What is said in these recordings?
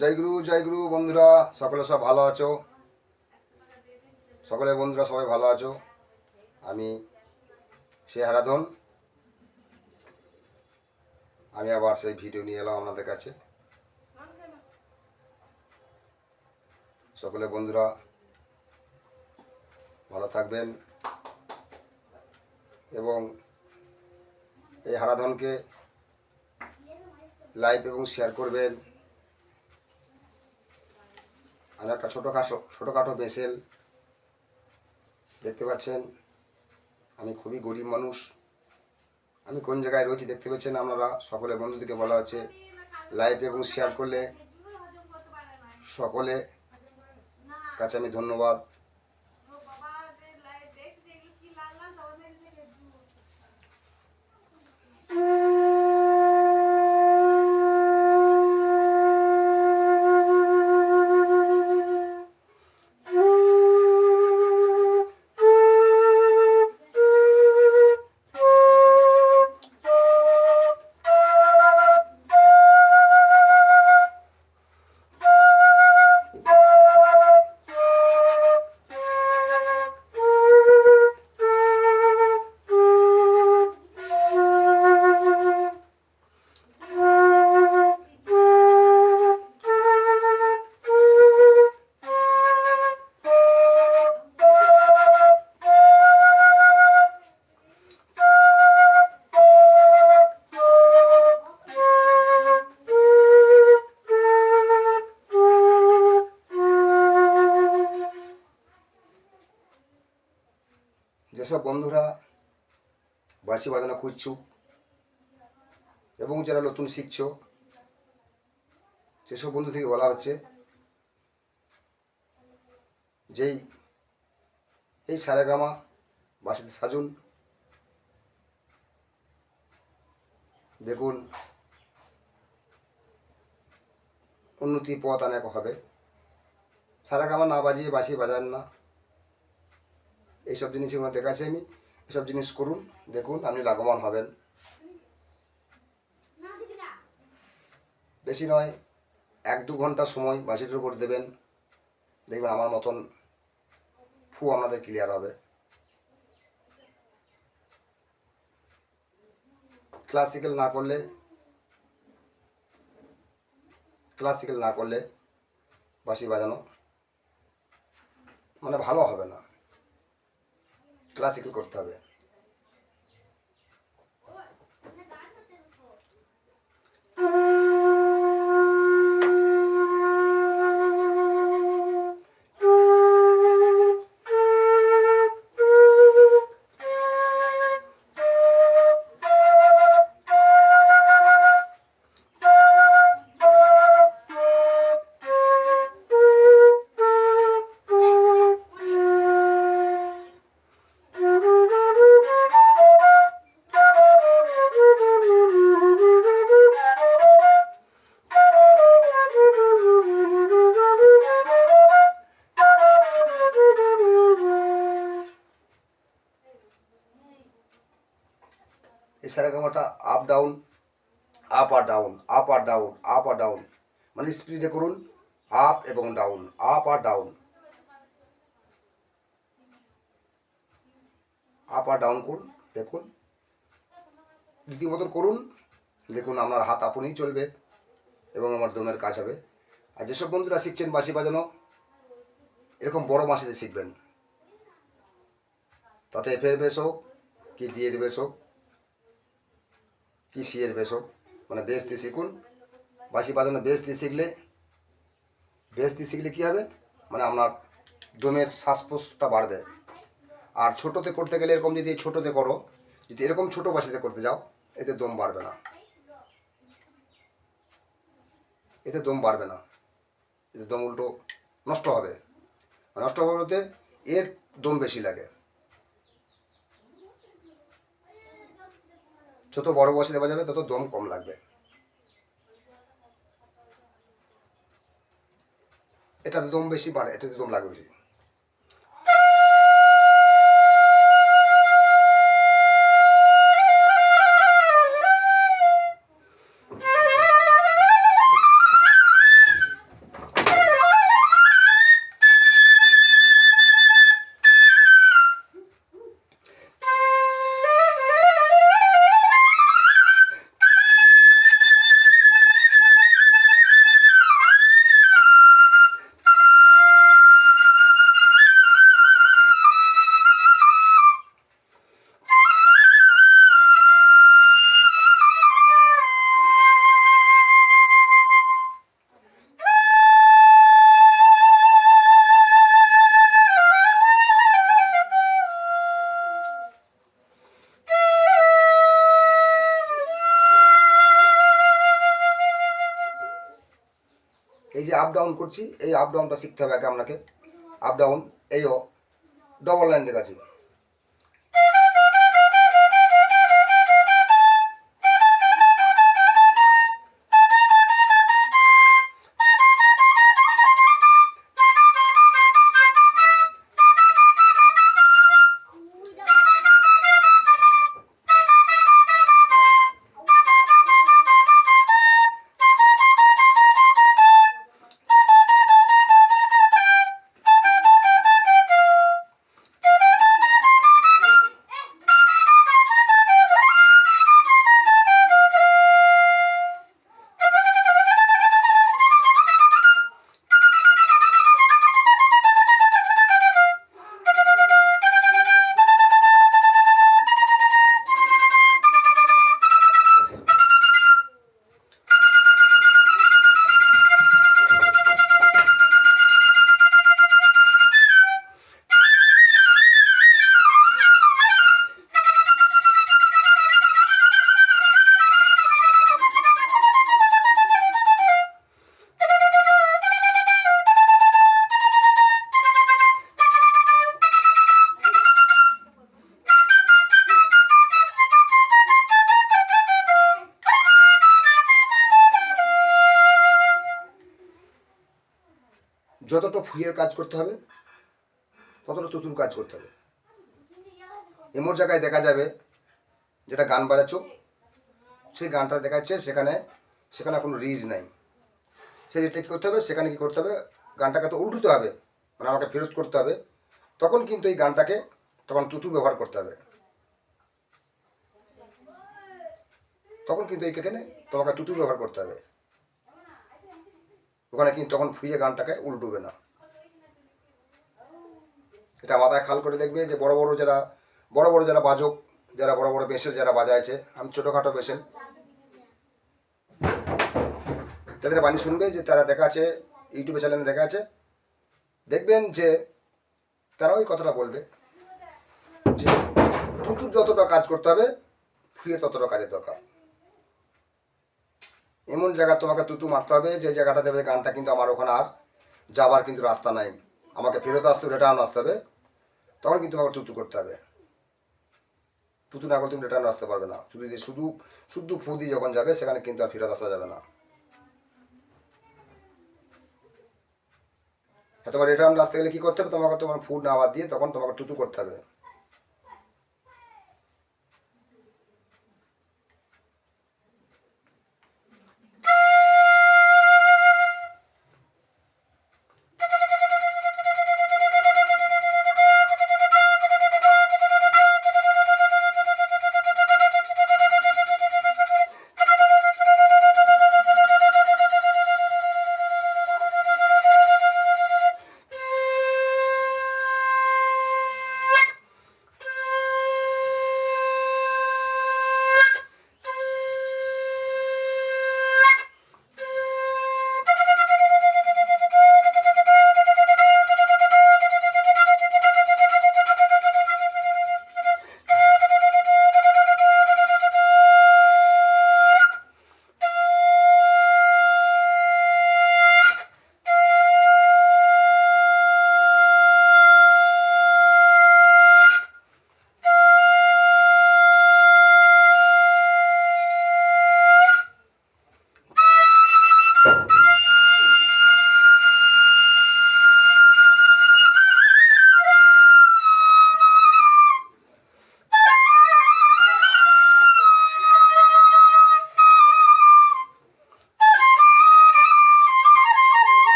জয় গুরু বন্ধুরা, সকলে সব ভালো আছো? সকলে বন্ধুরা সবাই ভালো আছো? আমি সে হারাধন, আমি আবার সেই ভিডিও নিয়ে এলাম আপনাদের কাছে। সকলে বন্ধুরা ভালো থাকবেন এবং এই হারাধনকে লাইক এবং শেয়ার করবেন। আমি একটা ছোটোখাটো বেসেল দেখতে পাচ্ছেন। আমি খুবই গরিব মানুষ। আমি কোন জায়গায় রয়েছি দেখতে পাচ্ছেন আপনারা। সকলে বন্ধুদেরকে বলা হচ্ছে লাইক এবং শেয়ার করলে সকলে কাছে আমি ধন্যবাদ। যেসব বন্ধুরা বাঁশি বাজানো খুঁজছো এবং যারা নতুন শিখছো, সেসব বন্ধু থেকে বলা হচ্ছে যেই এই সারেগামা বাঁশিতে সাজুন। দেখুন উন্নতি পথ অনেক হবে। সারেগামা না বাজিয়ে বাঁশি বাজান না, এইসব জিনিসগুলো দেখাচ্ছি আমি। এসব জিনিস করুন, দেখুন আপনি লাভবান হবেন। বেশি নয়, 1-2 ঘন্টা সময় বাঁশিটার উপর দেবেন, দেখবেন আমার মতন ফু আপনাদের ক্লিয়ার হবে। ক্লাসিক্যাল না করলে বাঁশি বাজানো মানে ভালো হবে না। ক্লাসিক্যাল করতে হবে। এই সারেগামাটা আপ ডাউন, আপ আর ডাউন, আপ আর ডাউন, আপ আর ডাউন, মানে স্পিডে করুন। আপ এবং ডাউন, আপ আর ডাউন, আপ আর ডাউন করুন। দেখুন রীতিমতো করুন, দেখুন আপনার হাত আপনিই চলবে এবং আমার দমের কাজ হবে। আর যেসব বন্ধুরা শিখছেন বাঁশি বাজানো, এরকম বড় বাঁশিতে শিখবেন, তাতে এফের বেস হোক কি ডিয়ের বেস হোক কি সিয়ের বেস হোক, মানে বেস দিয়ে শিখুন। বাঁশি বাজানো বেস দিয়ে শিখলে কী হবে, মানে আপনার দমের শ্বাসপ্রশ্বাসটা বাড়বে। আর ছোটোতে করতে গেলে এরকম যদি ছোটোতে করো, যদি এরকম ছোটো বাঁশিতে করতে যাও, এতে দম বাড়বে না, এতে দম উল্টো নষ্ট হবে। নষ্ট হবে বলতে এর দম বেশি লাগে। যত বড় বাঁশিতে বাজাবে তত দম কম লাগবে। এটাতে দম বেশি বাড়ে, এটাতে দম লাগবে বেশি। এই যে আপ ডাউন করছি, এই আপ ডাউনটা শিখতে হবে আগে আপনাকে। আপ ডাউন, এইও ডবল লাইন দেখাচ্ছি। যতটা ফুয়ের কাজ করতে হবে ততটা তুতুর কাজ করতে হবে। এমন জায়গায় দেখা যাবে যেটা গান বাজাচ্ছ, সেই গানটা দেখাচ্ছে সেখানে সেখানে কোনো রিড নাই। সেই রিডটা কী করতে হবে, সেখানে কী করতে হবে, গানটাকে তো উল্টোতে হবে, মানে আমাকে ফেরত করতে হবে। তখন কিন্তু এই গানটাকে তখন তুতু ব্যবহার করতে হবে। তখন কিন্তু এইখানে তোমাকে তুতু ব্যবহার করতে হবে। ওখানে কিন্তু তখন ফুয়ে গানটাকে উল্টোবে না। এটা মাথায় খেয়াল করে দেখবে যে বড় বড় যারা বাজক, যারা বড় বড় বেসেল যারা বাজাইছে, আমি ছোটোখাটো বেসেল, তাদের বাণী শুনবে যে তারা দেখা আছে ইউটিউবে চ্যানেলে দেখা আছে, দেখবেন যে তারা ওই কথাটা বলবে যে তুতুর যতটা কাজ করতে হবে ফুয়ের ততটা কাজের দরকার। এমন জায়গা তোমাকে তুতু মারতে হবে যে জায়গাটা দেবে গানটা কিন্তু আমার ওখানে আর যাবার কিন্তু রাস্তা নাই, আমাকে ফেরত আসতে হবে, রিটার্ন আসতে হবে। তখন কিন্তু আমাকে তুতু করতে হবে। তুতু না করে তুমি রিটার্ন আসতে পারবে না। শুধু শুধু ফু দিয়ে যখন যাবে সেখানে কিন্তু আর ফেরত আসা যাবে না। তোমার রিটার্ন আসতে গেলে কী করতে হবে, তোমাকে তোমার ফু না বাদ দিয়ে তখন তোমাকে তুতু করতে হবে।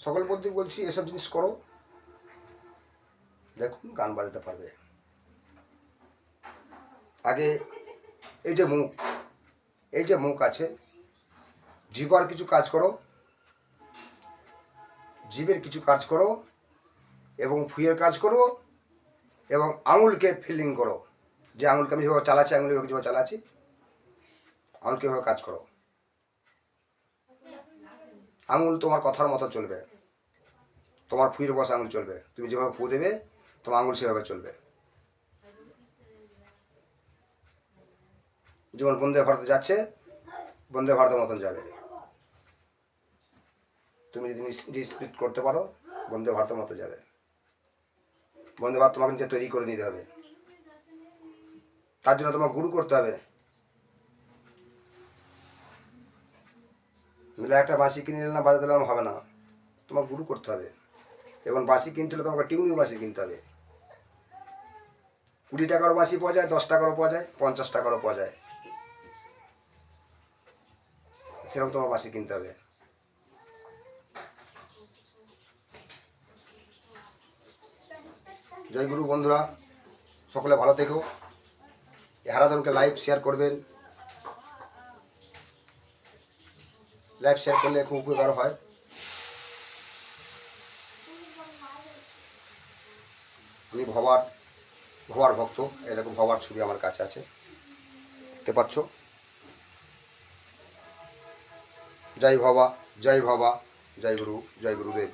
সকল বলতে বলছি এসব জিনিস করো, দেখুন গান বাজাতে পারবে। আগে এই যে মুখ আছে, জিহ্বার কিছু কাজ করো, জিভের কিছু কাজ করো, এবং ফুয়ের কাজ করো, এবং আঙুলকে ফিলিং করো, যে আঙুলকে আমি যেভাবে চালাচ্ছি, আঙুল যেভাবে চালাচ্ছি, আঙুলকে এভাবে কাজ করো। আঙুল তোমার কথার মতো চলবে, তোমার ফুয়ের বসা আঙুল চলবে, তুমি যেভাবে ফু দেবে তোমার আঙুল সেভাবে চলবে। যেমন বন্দে ভারতে যাচ্ছে, বন্দে ভারতের মতন যাবে। তুমি যদি স্পিড করতে পারো, বন্দে ভারতের মতো যাবে। বন্দে ভারত তোমাকে নিজে তৈরি করে নিতে হবে, তার জন্য তোমার গুরু করতে হবে। মিলে একটা বাঁশি কিনে নিলাম, বাজাতে দিলাম হবে না, তোমার গুরু করতে হবে। এবং বাঁশি কিনতে হলে তোমাকে টিউনির বাঁশি কিনতে হবে। 20 টাকারও বাঁশি পাওয়া যায়, 10 টাকারও পাওয়া যায়, 50 টাকারও পাওয়া যায়, সেরকম তোমার বাঁশি কিনতে হবে। জয় গুরু বন্ধুরা, সকলে ভালো থেকো। হারাধনকে লাইভ শেয়ার করবেন, লাইভ শেয়ার করলে খুব উপকার হয়। আমি ভবার ভক্ত, এরকম ভবার ছবি আমার কাছে আছে, দেখতে পাচ্ছ। জয় ভবা, জয় ভবা, জয় গুরু, জয় গুরুদেব।